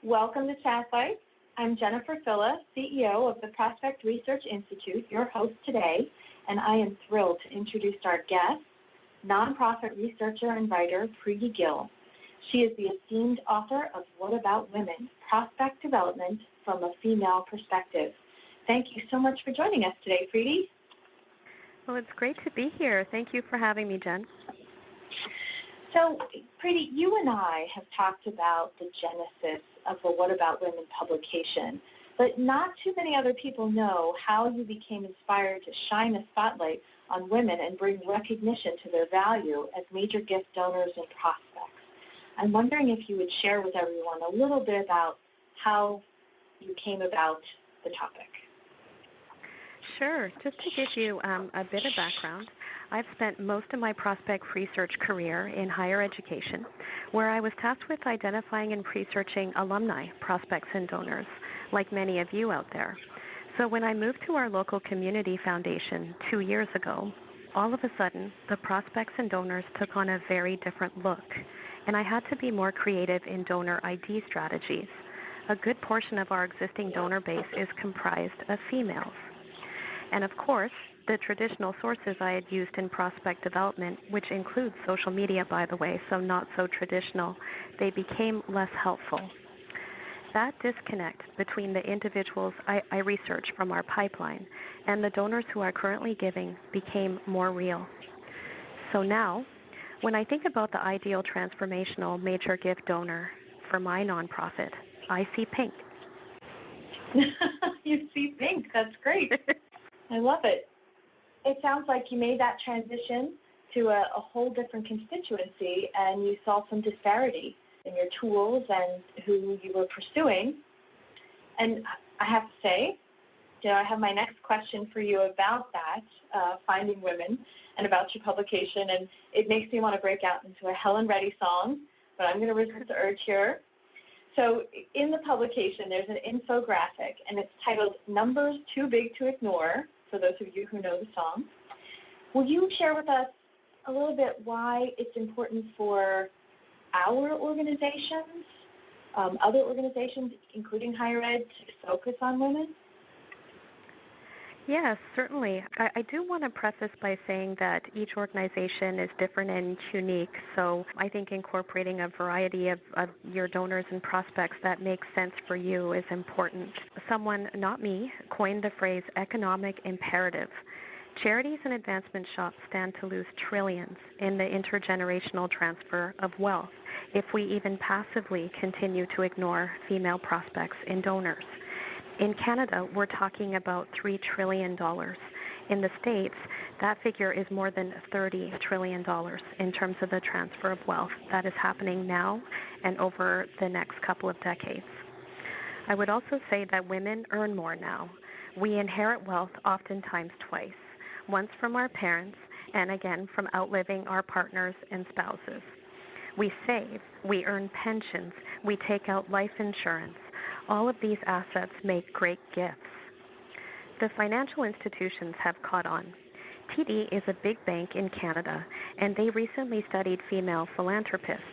Welcome to Chatbites. I'm Jennifer Philla, CEO of the Prospect Research Institute, your host today, and I am thrilled to introduce our guest, nonprofit researcher and writer Preeti Gill. She is the esteemed author of What About Women? Prospect Development from a Female Perspective. Thank you so much for joining us today, Preeti. Well, it's great to be here. Thank you for having me, Jen. So, Preeti, you and I have talked about the genesis of the What About Women publication, but not too many other people know how you became inspired to shine a spotlight on women and bring recognition to their value as major gift donors and prospects. I'm wondering if you would share with everyone a little bit about how you came about the topic. Sure. Just to give you a bit of background, I've spent most of my prospect research career in higher education, where I was tasked with identifying and researching alumni, prospects, and donors, like many of you out there. So when I moved to our local community foundation 2 years ago, all of a sudden, the prospects and donors took on a very different look, and I had to be more creative in donor ID strategies. A good portion of our existing donor base is comprised of females. And of course, the traditional sources I had used in prospect development, which includes social media, by the way, so not so traditional, they became less helpful. That disconnect between the individuals I research from our pipeline and the donors who are currently giving became more real. So now, when I think about the ideal transformational major gift donor for my nonprofit, I see pink. You see pink. That's great. I love it. It sounds like you made that transition to a whole different constituency and you saw some disparity in your tools and who you were pursuing. And I have to say, I have my next question for you about that, Finding Women, and about your publication. And it makes me want to break out into a Helen Reddy song, but I'm going to resist the urge here. So in the publication, there's an infographic, and it's titled Numbers Too Big to Ignore, for those of you who know the song. Will you share with us a little bit why it's important for our organizations, other organizations, including higher ed, to focus on women? Yes, certainly. I do want to preface by saying that each organization is different and unique, so I think incorporating a variety of your donors and prospects that makes sense for you is important. Someone, not me, coined the phrase economic imperative. Charities and advancement shops stand to lose trillions in the intergenerational transfer of wealth if we even passively continue to ignore female prospects and donors. In Canada, we're talking about $3 trillion. In the States, that figure is more than $30 trillion in terms of the transfer of wealth that is happening now and over the next couple of decades. I would also say that women earn more now. We inherit wealth oftentimes twice, once from our parents and again from outliving our partners and spouses. We save, we earn pensions, we take out life insurance. All of these assets make great gifts. The financial institutions have caught on. TD is a big bank in Canada, and they recently studied female philanthropists.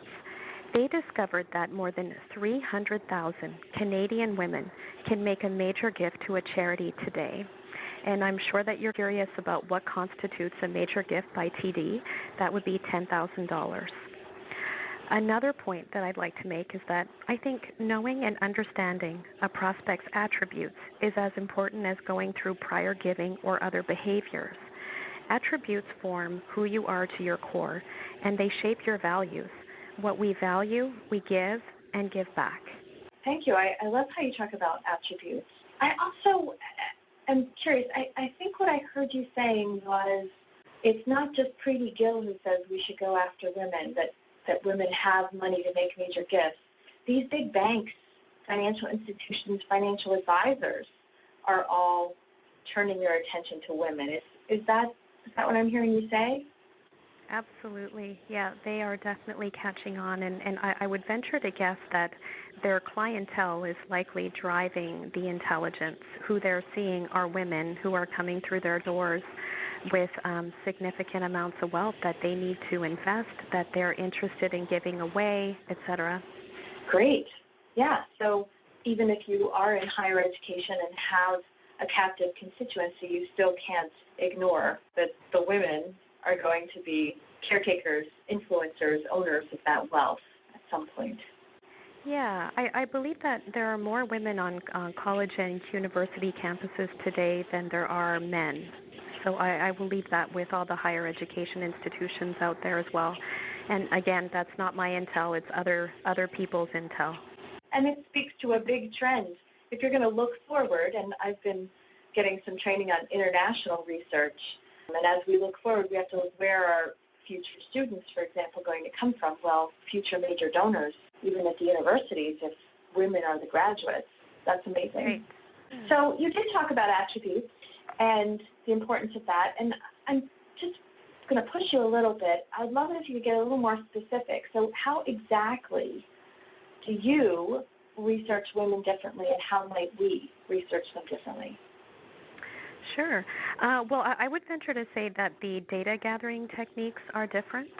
They discovered that more than 300,000 Canadian women can make a major gift to a charity today. And I'm sure that you're curious about what constitutes a major gift by TD. That would be $10,000. Another point that I'd like to make is that I think knowing and understanding a prospect's attributes is as important as going through prior giving or other behaviors. Attributes form who you are to your core, and they shape your values. What we value, we give, and give back. Thank you. I love how you talk about attributes. I also am curious. I think what I heard you saying was it's not just Preeti Gill who says we should go after women, that women have money to make major gifts. These big banks, financial institutions, financial advisors are all turning their attention to women. Is that what I'm hearing you say? Absolutely. Yeah, they are definitely catching on, and I would venture to guess that their clientele is likely driving the intelligence. Who they're seeing are women who are coming through their doors with significant amounts of wealth that they need to invest, that they're interested in giving away, etc. Great. Yeah, so even if you are in higher education and have a captive constituency, you still can't ignore that the women are going to be caretakers, influencers, owners of that wealth at some point. Yeah, I believe that there are more women on college and university campuses today than there are men. So I will leave that with all the higher education institutions out there as well. And again, that's not my intel, it's other people's intel. And it speaks to a big trend. If you're going to look forward, and I've been getting some training on international research, and as we look forward, we have to look where our future students, for example, going to come from. Well, future major donors, even at the universities, if women are the graduates. That's amazing. Right. So you did talk about attributes and the importance of that, and I'm just going to push you a little bit. I'd love it if you could get a little more specific. So how exactly do you research women differently, and how might we research them differently? Sure. Well, I would venture to say that the data gathering techniques are different.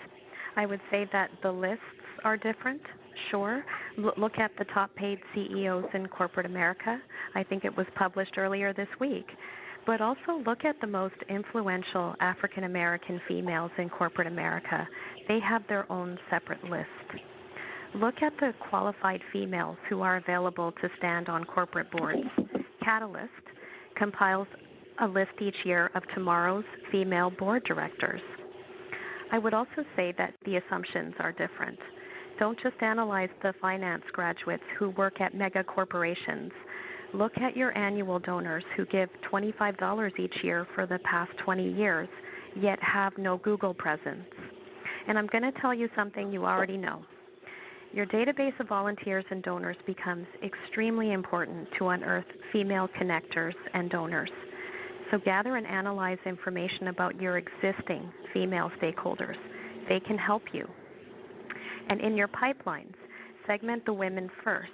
I would say that the lists are different. Sure. Look at the top paid CEOs in corporate America. I think it was published earlier this week. But also look at the most influential African American females in corporate America. They have their own separate list. Look at the qualified females who are available to stand on corporate boards. Catalyst compiles a list each year of tomorrow's female board directors. I would also say that the assumptions are different. Don't just analyze the finance graduates who work at mega corporations. Look at your annual donors who give $25 each year for the past 20 years, yet have no Google presence. And I'm going to tell you something you already know. Your database of volunteers and donors becomes extremely important to unearth female connectors and donors. So gather and analyze information about your existing female stakeholders. They can help you. And in your pipelines, segment the women first.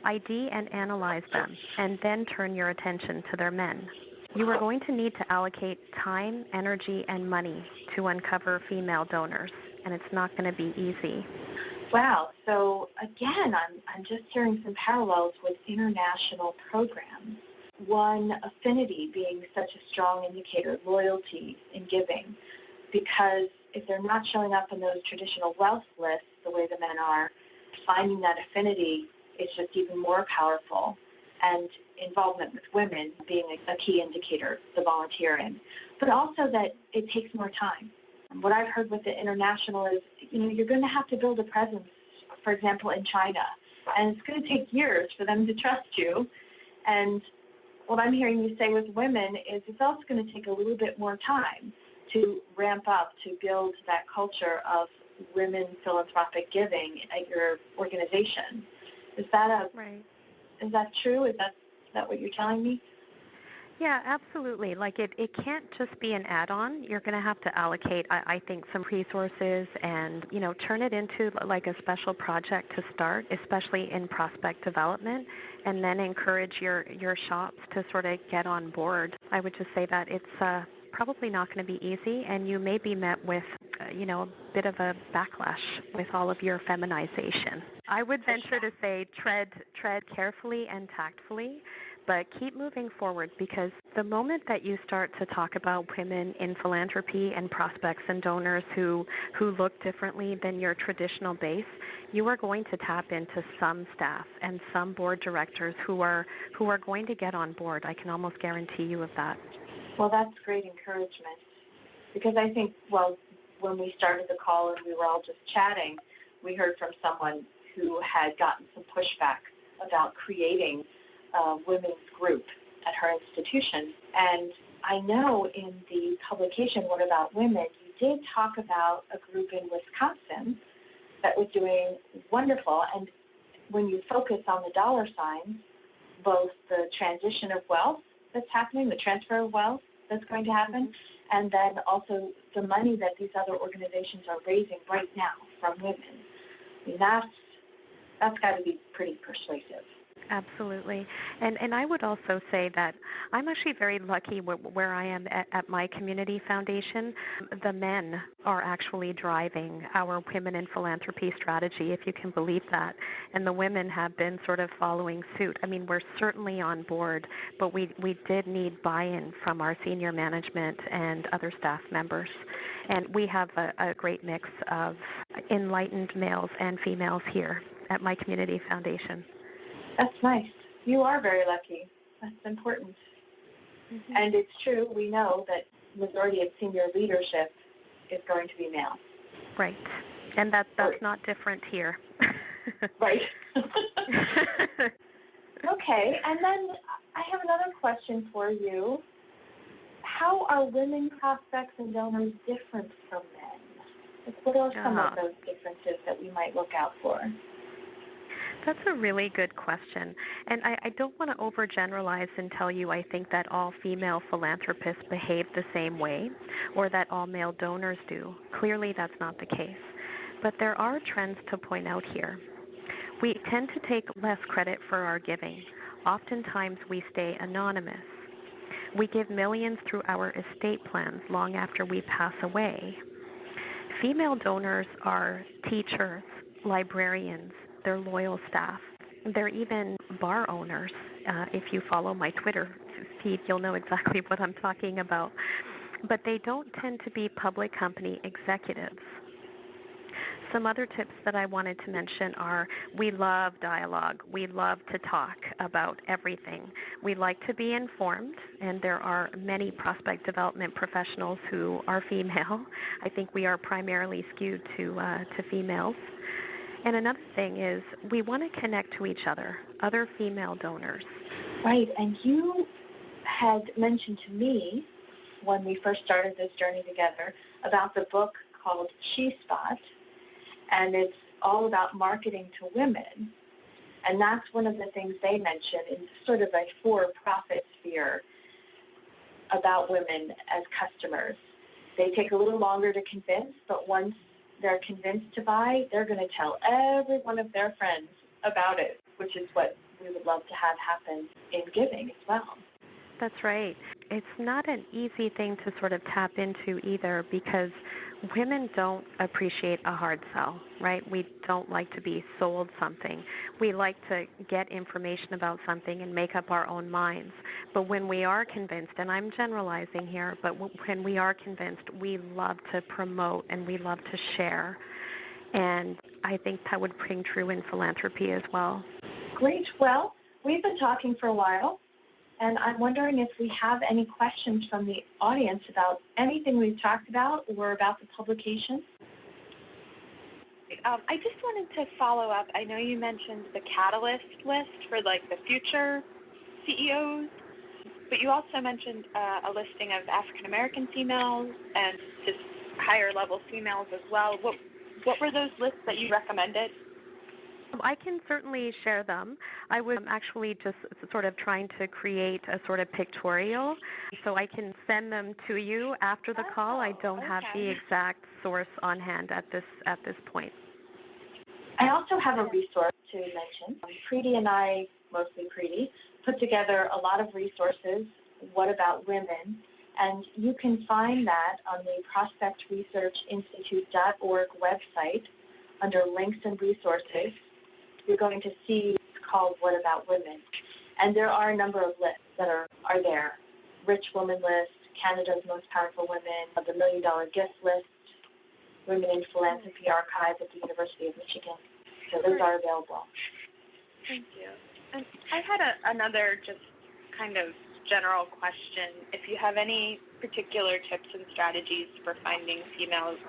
ID and analyze them, and then turn your attention to their men. You are going to need to allocate time, energy, and money to uncover female donors, and it's not going to be easy. Wow. So again, I'm just hearing some parallels with international programs. One, affinity being such a strong indicator, loyalty in giving, because if they're not showing up in those traditional wealth lists the way the men are, finding that affinity is just even more powerful. And involvement with women being a key indicator, the volunteering, but also that it takes more time. What I've heard with the international is, you're going to have to build a presence, for example, in China, and it's going to take years for them to trust you. And what I'm hearing you say with women is it's also going to take a little bit more time to ramp up, to build that culture of women philanthropic giving at your organization. Is that Right. Is that true? Is that what you're telling me? Yeah, absolutely. Like it can't just be an add-on. You're going to have to allocate, I think, some resources and, turn it into like a special project to start, especially in prospect development, and then encourage your shops to sort of get on board. I would just say that it's probably not going to be easy, and you may be met with, a bit of a backlash with all of your feminization. I would venture to say tread carefully and tactfully, but keep moving forward, because the moment that you start to talk about women in philanthropy and prospects and donors who look differently than your traditional base, you are going to tap into some staff and some board directors who are going to get on board. I can almost guarantee you of that. Well, that's great encouragement, because I think, when we started the call and we were all just chatting, we heard from someone who had gotten some pushback about creating a women's group at her institution. And I know in the publication, What About Women, you did talk about a group in Wisconsin that was doing wonderful. And when you focus on the dollar signs, both the transition of wealth that's happening, the transfer of wealth that's going to happen, and then also the money that these other organizations are raising right now from women. I mean, that's got to be pretty persuasive. Absolutely. And I would also say that I'm actually very lucky where I am at my community foundation. The men are actually driving our Women in Philanthropy strategy, if you can believe that. And the women have been sort of following suit. I mean, we're certainly on board, but we did need buy-in from our senior management and other staff members. And we have a great mix of enlightened males and females here at my community foundation. That's nice. You are very lucky. That's important. Mm-hmm. And it's true, we know that majority of senior leadership is going to be male. Right. And that's not different here. Right. Okay, and then I have another question for you. How are women prospects and donors different from men? Like, what are some of those differences that we might look out for? That's a really good question. And I don't want to overgeneralize and tell you I think that all female philanthropists behave the same way or that all male donors do. Clearly that's not the case. But there are trends to point out here. We tend to take less credit for our giving. Oftentimes we stay anonymous. We give millions through our estate plans long after we pass away. Female donors are teachers, librarians, they're loyal staff. They're even bar owners. If you follow my Twitter feed, you'll know exactly what I'm talking about. But they don't tend to be public company executives. Some other tips that I wanted to mention are we love dialogue. We love to talk about everything. We like to be informed, and there are many prospect development professionals who are female. I think we are primarily skewed to females. And another thing is we want to connect to each other female donors. Right, and you had mentioned to me when we first started this journey together about the book called She Spot, and it's all about marketing to women. And that's one of the things they mention in sort of a for-profit sphere about women as customers. They take a little longer to convince, but once they're convinced to buy, they're going to tell every one of their friends about it, which is what we would love to have happen in giving as well. That's right. It's not an easy thing to sort of tap into either because women don't appreciate a hard sell, right? We don't like to be sold something. We like to get information about something and make up our own minds. But when we are convinced, and I'm generalizing here, but when we are convinced, we love to promote and we love to share. And I think that would ring true in philanthropy as well. Great. Well, we've been talking for a while. And I'm wondering if we have any questions from the audience about anything we've talked about or about the publication. I just wanted to follow up. I know you mentioned the catalyst list for like the future CEOs, but you also mentioned a listing of African American females and just higher level females as well. What were those lists that you recommended? I can certainly share them. I was actually just sort of trying to create a sort of pictorial, so I can send them to you after the call. I don't have the exact source on hand at this point. I also have a resource to mention. Preeti and I, mostly Preeti, put together a lot of resources, What About Women, and you can find that on the prospectresearchinstitute.org website under links and resources. You're going to see it's called What About Women. And there are a number of lists that are there. Rich Woman List, Canada's Most Powerful Women, the $1 Million Gift List, Women in Philanthropy Archive at the University of Michigan. So those are available. Thank you. And I had another just kind of general question. If you have any particular tips and strategies for finding females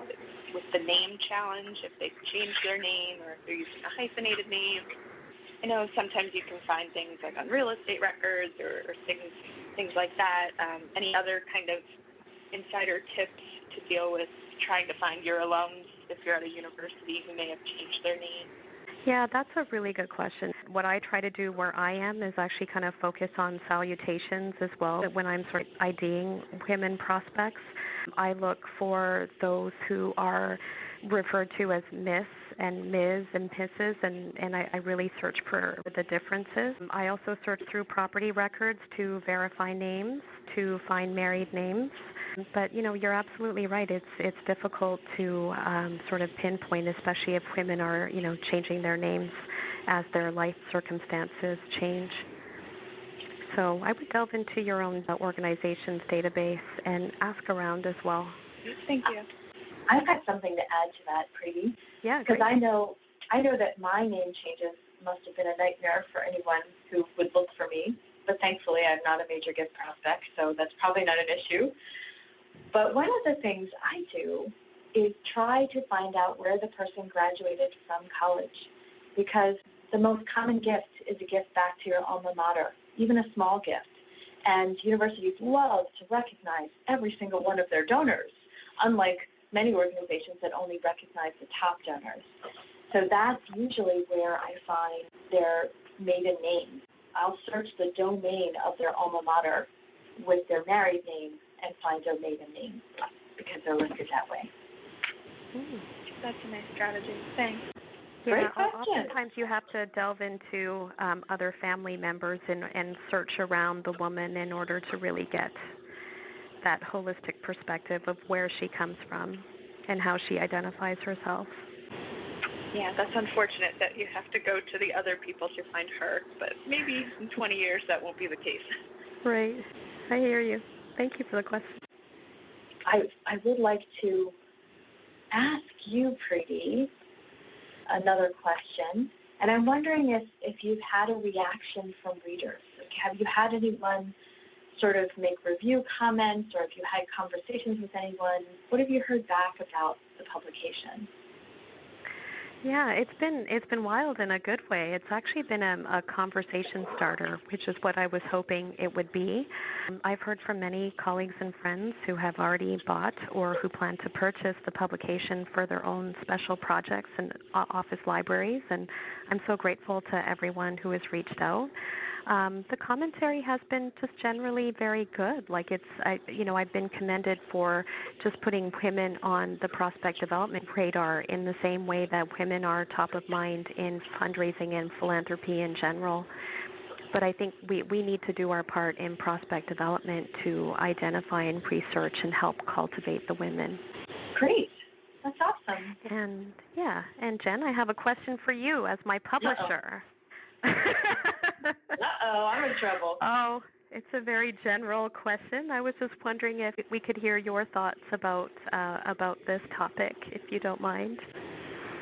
with the name challenge, if they've changed their name or if they're using a hyphenated name. I know sometimes you can find things like on real estate records or things like that. Any other kind of insider tips to deal with trying to find your alums if you're at a university who may have changed their name? Yeah, that's a really good question. What I try to do where I am is actually kind of focus on salutations as well. When I'm sort of IDing women prospects, I look for those who are referred to as Miss and Ms. and Mrs. and I really search for the differences. I also search through property records to verify names, to find married names. But, you're absolutely right. It's difficult to sort of pinpoint, especially if women are, changing their names as their life circumstances change. So I would delve into your own organization's database and ask around as well. Thank you. I've got something to add to that, Preeti. Yeah, because great. I know that my name changes must have been a nightmare for anyone who would look for me. But thankfully, I'm not a major gift prospect, so that's probably not an issue. But one of the things I do is try to find out where the person graduated from college, because the most common gift is a gift back to your alma mater, even a small gift. And universities love to recognize every single one of their donors, unlike many organizations that only recognize the top donors. So that's usually where I find their maiden name. I'll search the domain of their alma mater with their married name and find their maiden name because they're listed that way. That's a nice strategy. Thanks. Yeah, Great question. oftentimes you have to delve into other family members and search around the woman in order to really get that holistic perspective of where she comes from and how she identifies herself. Yeah, that's unfortunate that you have to go to the other people to find her, but maybe in 20 years that won't be the case. Right. I hear you. Thank you for the question. I would like to ask you, Preeti, another question. And I'm wondering if you've had a reaction from readers. Like, have you had anyone sort of make review comments, or if you had conversations with anyone? What have you heard back about the publication? Yeah, it's been wild in a good way. It's actually been a conversation starter, which is what I was hoping it would be. I've heard from many colleagues and friends who have already bought or who plan to purchase the publication for their own special projects and office libraries, and I'm so grateful to everyone who has reached out. The commentary has been just generally very good. Like I've been commended for just putting women on the prospect development radar in the same way that women are top of mind in fundraising and philanthropy in general. But I think we need to do our part in prospect development to identify and research and help cultivate the women. Great. That's awesome. And Jen, I have a question for you as my publisher. Uh-oh, I'm in trouble. Oh, it's a very general question. I was just wondering if we could hear your thoughts about this topic, if you don't mind.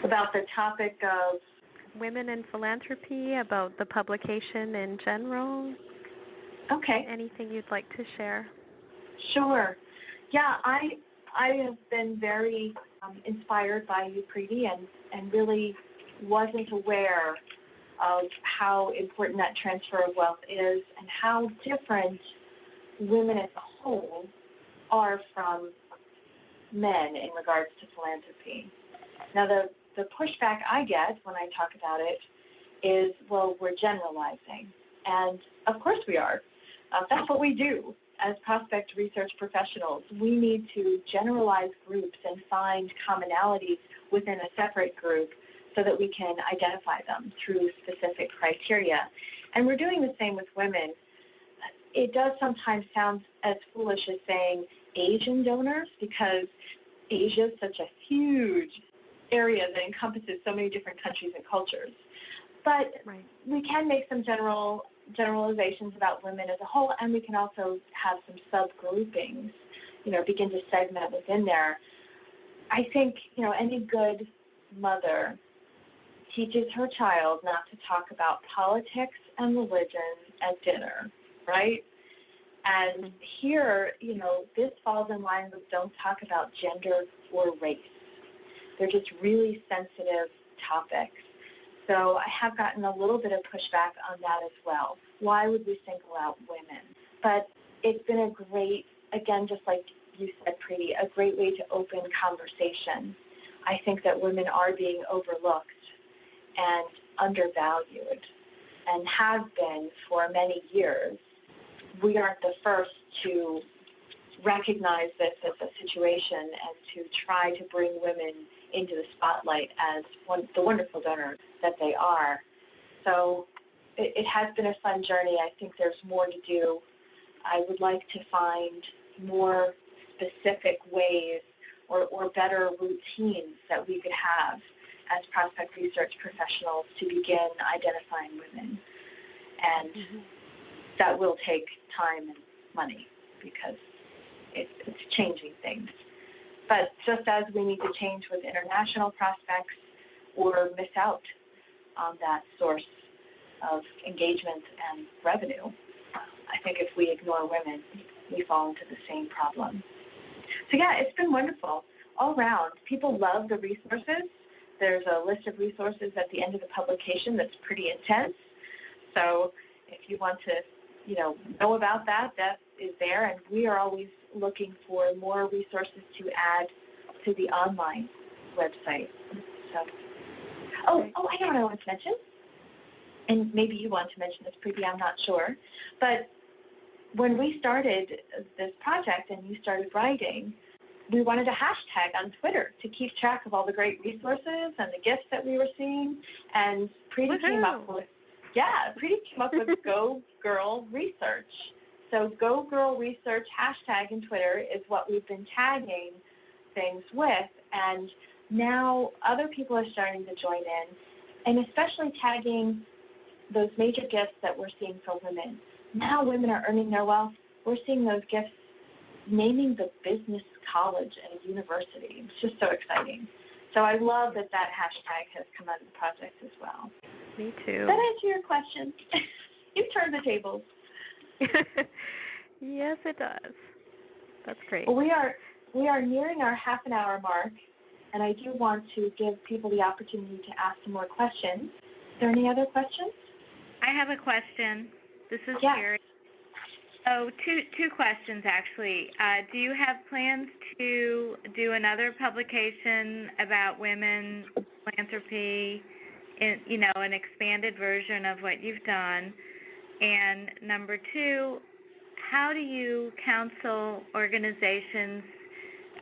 About the topic of women in philanthropy, about the publication in general. Okay. Anything you'd like to share? Sure. Yeah, I have been very inspired by you, Preeti, and really wasn't aware of how important that transfer of wealth is and how different women as a whole are from men in regards to philanthropy. Now, the pushback I get when I talk about it is, well, we're generalizing. And of course we are. That's what we do as prospect research professionals. We need to generalize groups and find commonalities within a separate group so that we can identify them through specific criteria. And we're doing the same with women. It does sometimes sound as foolish as saying Asian donors, because Asia is such a huge area that encompasses so many different countries and cultures. But right. We can make some generalizations about women as a whole, and we can also have some subgroupings, begin to segment within there. I think, any good mother teaches her child not to talk about politics and religion at dinner, right? And here, this falls in line with don't talk about gender or race. They're just really sensitive topics. So I have gotten a little bit of pushback on that as well. Why would we single out women? But it's been a great, again, just like you said, Preeti, a great way to open conversation. I think that women are being overlooked and undervalued and have been for many years. We aren't the first to recognize this as a situation and to try to bring women into the spotlight as the wonderful donors that they are. So it has been a fun journey. I think there's more to do. I would like to find more specific ways or better routines that we could have as prospect research professionals to begin identifying women. And that will take time and money because it's changing things. But just as we need to change with international prospects or miss out on that source of engagement and revenue, I think if we ignore women, we fall into the same problem. So yeah, it's been wonderful all around. People love the resources. There's a list of resources at the end of the publication that's pretty intense. So if you want to, know about that, that is there. And we are always looking for more resources to add to the online website. So, I know what I want to mention. And maybe you want to mention this, Preeti, I'm not sure. But when we started this project and you started writing, we wanted a hashtag on Twitter to keep track of all the great resources and the gifts that we were seeing. And Preeti came up with Go Girl Research. So Go Girl Research hashtag in Twitter is what we've been tagging things with. And now other people are starting to join in, and especially tagging those major gifts that we're seeing for women. Now women are earning their wealth. We're seeing those gifts naming the business college and university. It's just so exciting. So I love that hashtag has come out of the project as well. Me too. Does that answer your question? You've turned the tables. Yes, it does. That's great. Well, we are nearing our half an hour mark, and I do want to give people the opportunity to ask some more questions. Is there any other questions? I have a question. This is Yes. Sherry. So two questions, actually. Do you have plans to do another publication about women philanthropy, in, an expanded version of what you've done? And number two, how do you counsel organizations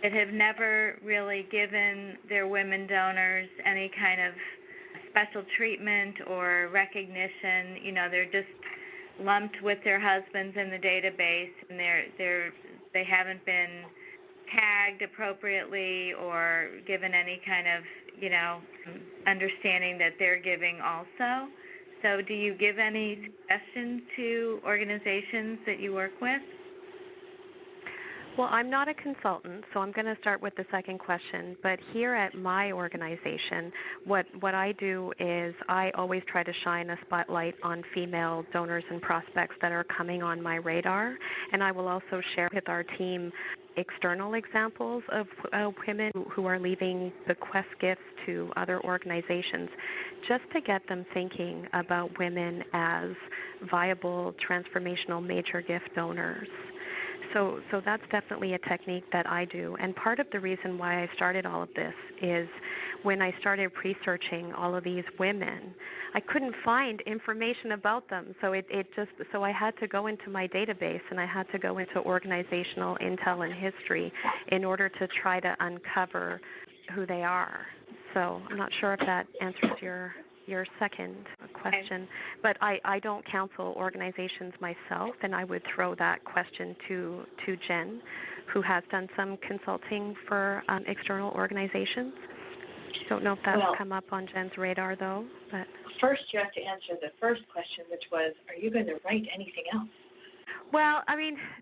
that have never really given their women donors any kind of special treatment or recognition? They're just lumped with their husbands in the database, and they haven't been tagged appropriately or given any kind of understanding that they're giving also. So do you give any suggestions to organizations that you work with? Well, I'm not a consultant, so I'm going to start with the second question. But here at my organization, what I do is I always try to shine a spotlight on female donors and prospects that are coming on my radar. And I will also share with our team external examples of women who are leaving bequest gifts to other organizations, just to get them thinking about women as viable, transformational major gift donors. So that's definitely a technique that I do. And part of the reason why I started all of this is when I started researching all of these women, I couldn't find information about them. So so I had to go into my database, and I had to go into organizational intel and history in order to try to uncover who they are. So I'm not sure if that answers your second question, but I don't counsel organizations myself, and I would throw that question to Jen, who has done some consulting for external organizations. Don't know if that's come up on Jen's radar, though. But first, you have to answer the first question, which was, are you going to write anything else? Well,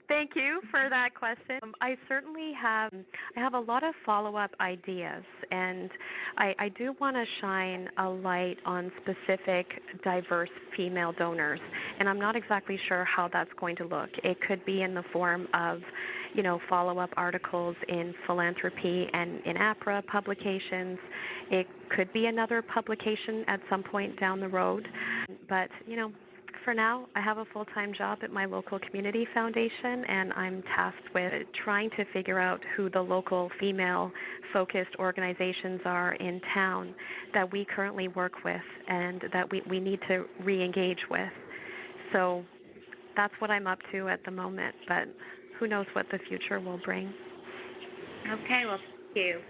thank you for that question. I certainly have a lot of follow-up ideas, and I do want to shine a light on specific diverse female donors, and I'm not exactly sure how that's going to look. It could be in the form of, follow-up articles in philanthropy and in APRA publications. It could be another publication at some point down the road, but, for now, I have a full-time job at my local community foundation, and I'm tasked with trying to figure out who the local female-focused organizations are in town that we currently work with and that we need to re-engage with. So that's what I'm up to at the moment, but who knows what the future will bring. Okay, well, thank you.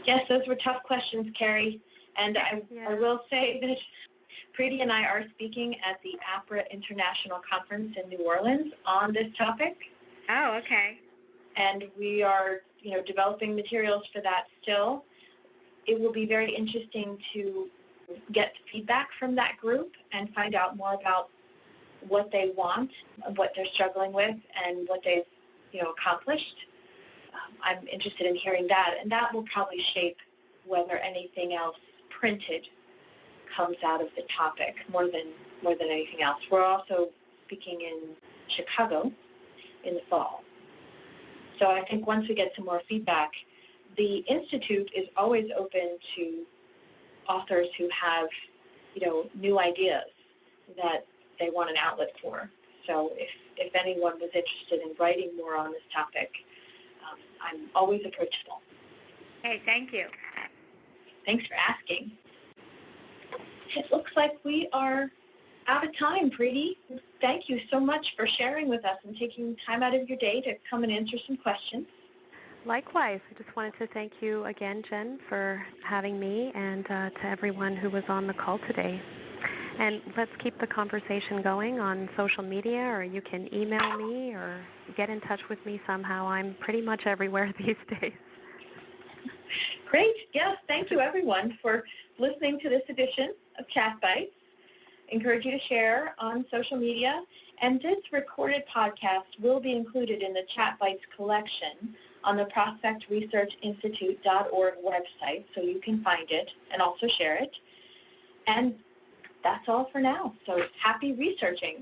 Yes, those were tough questions, Carrie. And I will say that Preeti and I are speaking at the APRA International Conference in New Orleans on this topic. Oh, okay. And we are, developing materials for that still. It will be very interesting to get feedback from that group and find out more about what they want, what they're struggling with, and what they've, accomplished. I'm interested in hearing that, and that will probably shape whether anything else printed comes out of the topic more than anything else. We're also speaking in Chicago in the fall. So I think once we get some more feedback, the Institute is always open to authors who have, new ideas that they want an outlet for. So if anyone was interested in writing more on this topic, I'm always approachable. Hey, thank you. Thanks for asking. It looks like we are out of time, Preeti. Thank you so much for sharing with us and taking time out of your day to come and answer some questions. Likewise. I just wanted to thank you again, Jen, for having me, and to everyone who was on the call today. And let's keep the conversation going on social media, or you can email me or get in touch with me somehow. I'm pretty much everywhere these days. Great. Yes, thank you, everyone, for listening to this edition of Chat Bites. Encourage you to share on social media. And this recorded podcast will be included in the Chat Bites collection on the ProspectResearchInstitute.org website, so you can find it and also share it. And that's all for now. So happy researching.